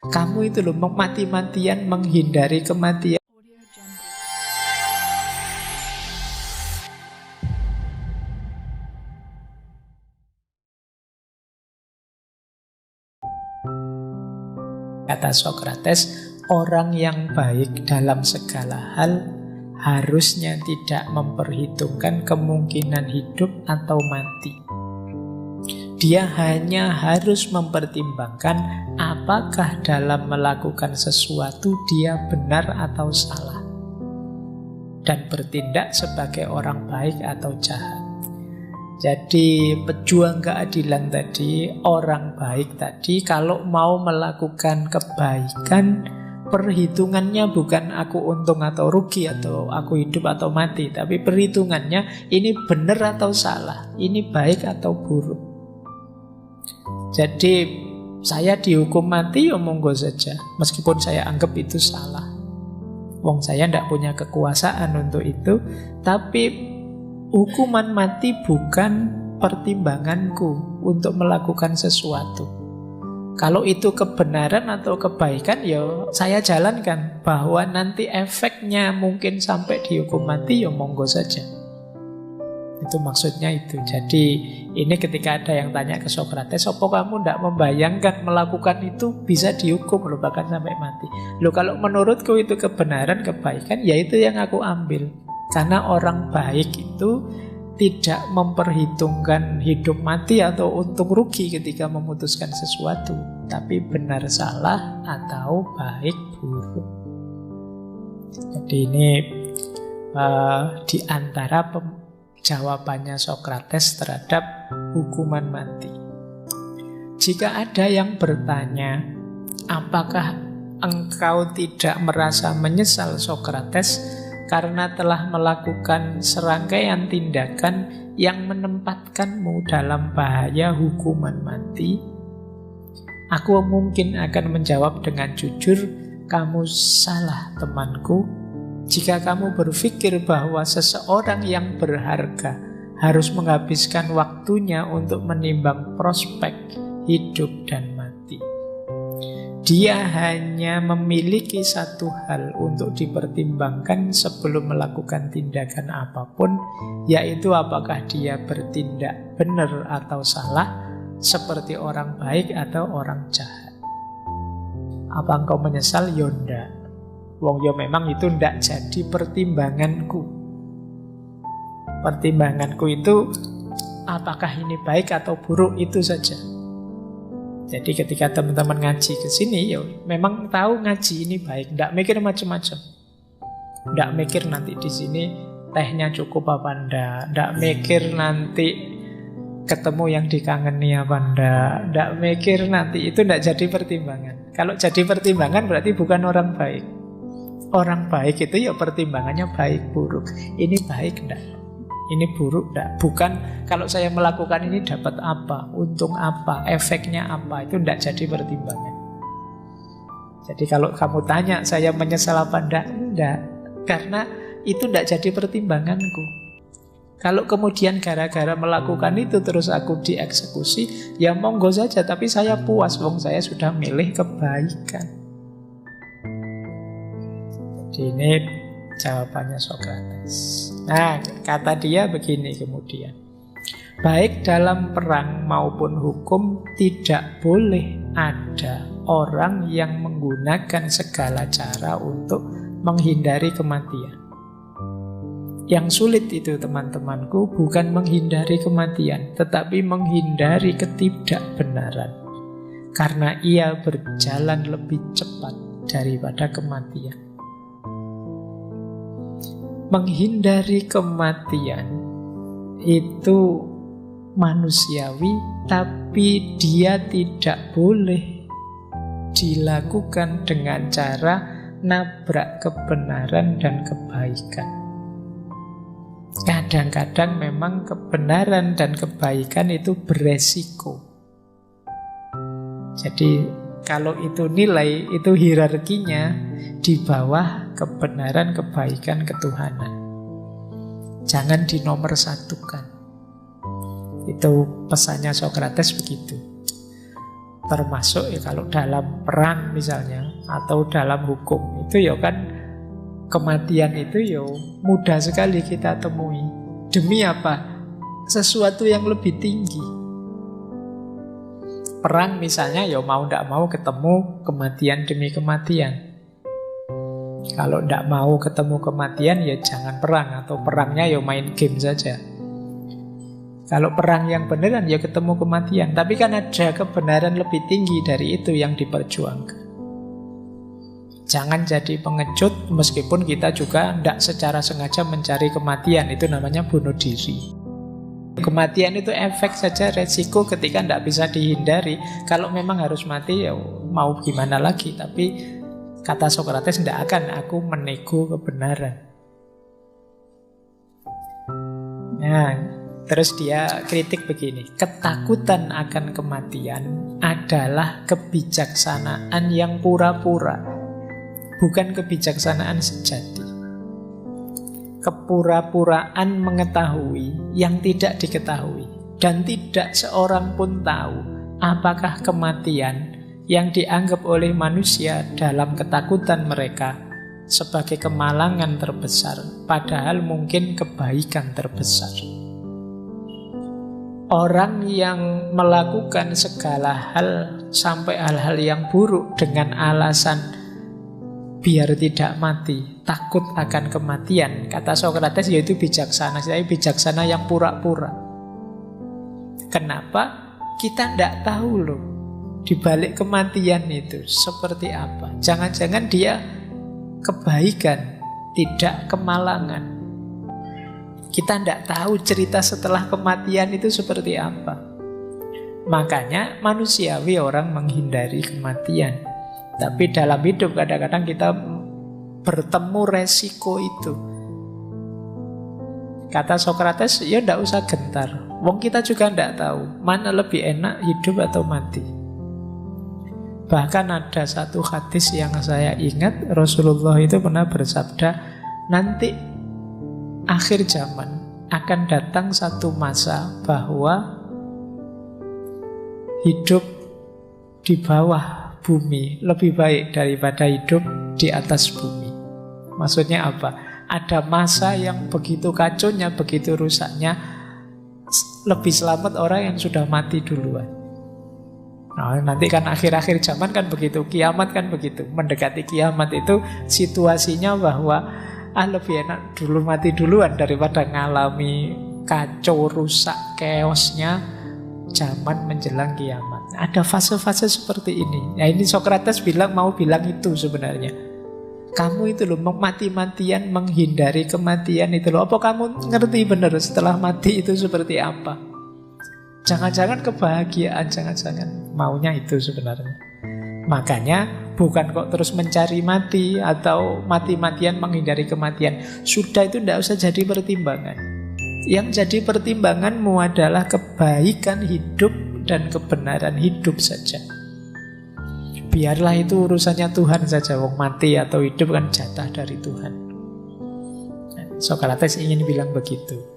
Kamu itu loh mati-matian menghindari kematian. Kata Sokrates, orang yang baik dalam segala hal harusnya tidak memperhitungkan kemungkinan hidup atau mati. Dia hanya harus mempertimbangkan apakah dalam melakukan sesuatu dia benar atau salah, dan bertindak sebagai orang baik atau jahat. Jadi pejuang keadilan tadi, orang baik tadi, kalau mau melakukan kebaikan, perhitungannya bukan aku untung atau rugi, atau aku hidup atau mati, tapi perhitungannya ini benar atau salah, ini baik atau buruk. Jadi saya dihukum mati ya monggo saja, meskipun saya anggap itu salah. Wong saya tidak punya kekuasaan untuk itu, tapi hukuman mati bukan pertimbanganku untuk melakukan sesuatu. Kalau itu kebenaran atau kebaikan, ya saya jalankan. Bahwa nanti efeknya mungkin sampai dihukum mati, ya monggo saja. Itu maksudnya itu. Jadi ini ketika ada yang tanya ke Sokrates, apa kamu tidak membayangkan melakukan itu bisa dihukum loh, bahkan sampai mati. Loh, kalau menurutku itu kebenaran, kebaikan, ya itu yang aku ambil. Karena orang baik itu tidak memperhitungkan hidup mati atau untung rugi ketika memutuskan sesuatu, tapi benar salah atau baik buruk. Jadi ini di antara jawabannya Sokrates terhadap hukuman mati. Jika ada yang bertanya, apakah engkau tidak merasa menyesal Sokrates karena telah melakukan serangkaian tindakan yang menempatkanmu dalam bahaya hukuman mati? Aku mungkin akan menjawab dengan jujur, kamu salah temanku. Jika kamu berpikir bahwa seseorang yang berharga harus menghabiskan waktunya untuk menimbang prospek hidup dan mati. Dia hanya memiliki satu hal untuk dipertimbangkan sebelum melakukan tindakan apapun, yaitu apakah dia bertindak benar atau salah, seperti orang baik atau orang jahat. Apa engkau menyesal? Ya ndak. Wong ya memang itu ndak jadi pertimbanganku. Pertimbanganku itu apakah ini baik atau buruk, itu saja. Jadi ketika teman-teman ngaji ke sini, ya memang tahu ngaji ini baik, ndak mikir macam-macam. Ndak mikir nanti di sini tehnya cukup apa ndak mikir nanti ketemu yang dikangeni apa ndak mikir nanti, itu ndak jadi pertimbangan. Kalau jadi pertimbangan berarti bukan orang baik. Orang baik itu ya pertimbangannya baik buruk. Ini baik ndak? Ini buruk enggak? Bukan kalau saya melakukan ini dapat apa, untung apa, efeknya apa, itu enggak jadi pertimbangan. Jadi kalau kamu tanya saya menyesal apa enggak, karena itu enggak jadi pertimbanganku. Kalau kemudian gara-gara melakukan itu terus aku dieksekusi, ya monggo saja, tapi saya puas, wong saya sudah milih kebaikan. Jadi ini jawabannya Sokrates. Nah, kata dia begini kemudian. Baik dalam perang maupun hukum tidak boleh ada orang yang menggunakan segala cara untuk menghindari kematian. Yang sulit itu teman-temanku bukan menghindari kematian, tetapi menghindari ketidakbenaran. Karena ia berjalan lebih cepat daripada kematian. Menghindari kematian itu manusiawi, tapi dia tidak boleh dilakukan dengan cara nabrak kebenaran dan kebaikan. Kadang-kadang memang kebenaran dan kebaikan itu beresiko. Jadi kalau itu nilai, itu hierarkinya di bawah kebenaran, kebaikan, ketuhanan. Jangan dinomorsatukan. Itu pesannya Sokrates begitu. Termasuk ya kalau dalam perang misalnya, atau dalam hukum, itu ya kan kematian itu ya mudah sekali kita temui. Demi apa? Sesuatu yang lebih tinggi. Perang misalnya ya mau tidak mau ketemu kematian demi kematian. Kalau tidak mau ketemu kematian ya jangan perang, atau perangnya ya main game saja. Kalau perang yang beneran ya ketemu kematian. Tapi kan ada kebenaran lebih tinggi dari itu yang diperjuangkan. Jangan jadi pengecut meskipun kita juga tidak secara sengaja mencari kematian. Itu namanya bunuh diri. Kematian itu efek saja, resiko ketika tidak bisa dihindari. Kalau memang harus mati ya mau gimana lagi. Tapi kata Sokrates, tidak akan aku menego kebenaran. Nah, terus dia kritik begini. Ketakutan akan kematian adalah kebijaksanaan yang pura-pura, bukan kebijaksanaan sejati. Kepura-puraan mengetahui yang tidak diketahui. Dan tidak seorang pun tahu apakah kematian yang dianggap oleh manusia dalam ketakutan mereka sebagai kemalangan terbesar, padahal mungkin kebaikan terbesar. Orang yang melakukan segala hal sampai hal-hal yang buruk dengan alasan biar tidak mati, takut akan kematian, kata Sokrates, yaitu bijaksana. Saya bijaksana yang pura-pura. Kenapa? Kita tidak tahu loh di balik kematian itu seperti apa. Jangan-jangan dia kebaikan, tidak kemalangan. Kita tidak tahu cerita setelah kematian itu seperti apa. Makanya manusiawi orang menghindari kematian. Tapi dalam hidup kadang-kadang kita bertemu resiko itu. Kata Sokrates, ya tidak usah gentar. Wong kita juga tidak tahu mana lebih enak hidup atau mati. Bahkan ada satu hadis yang saya ingat, Rasulullah itu pernah bersabda, nanti akhir zaman akan datang satu masa bahwa hidup di bawah bumi lebih baik daripada hidup di atas bumi. Maksudnya apa? Ada masa yang begitu kacaunya, begitu rusaknya, lebih selamat orang yang sudah mati duluan. Nah, nanti kan akhir-akhir zaman kan begitu, kiamat kan begitu. Mendekati kiamat itu situasinya bahwa lebih enak dulu mati duluan daripada ngalami kacau, rusak, chaosnya zaman menjelang kiamat. Ada fase-fase seperti ini. Nah, ini Sokrates mau bilang itu sebenarnya. Kamu itu loh mati-matian menghindari kematian itu loh. Apa kamu ngerti benar setelah mati itu seperti apa? Jangan-jangan kebahagiaan, jangan-jangan maunya itu sebenarnya. Makanya bukan kok terus mencari mati atau mati-matian menghindari kematian. Sudah itu tidak usah jadi pertimbangan. Yang jadi pertimbanganmu adalah kebaikan hidup dan kebenaran hidup saja. Biarlah itu urusannya Tuhan saja. Wong mati atau hidup kan jatah dari Tuhan. Sokrates ingin bilang begitu.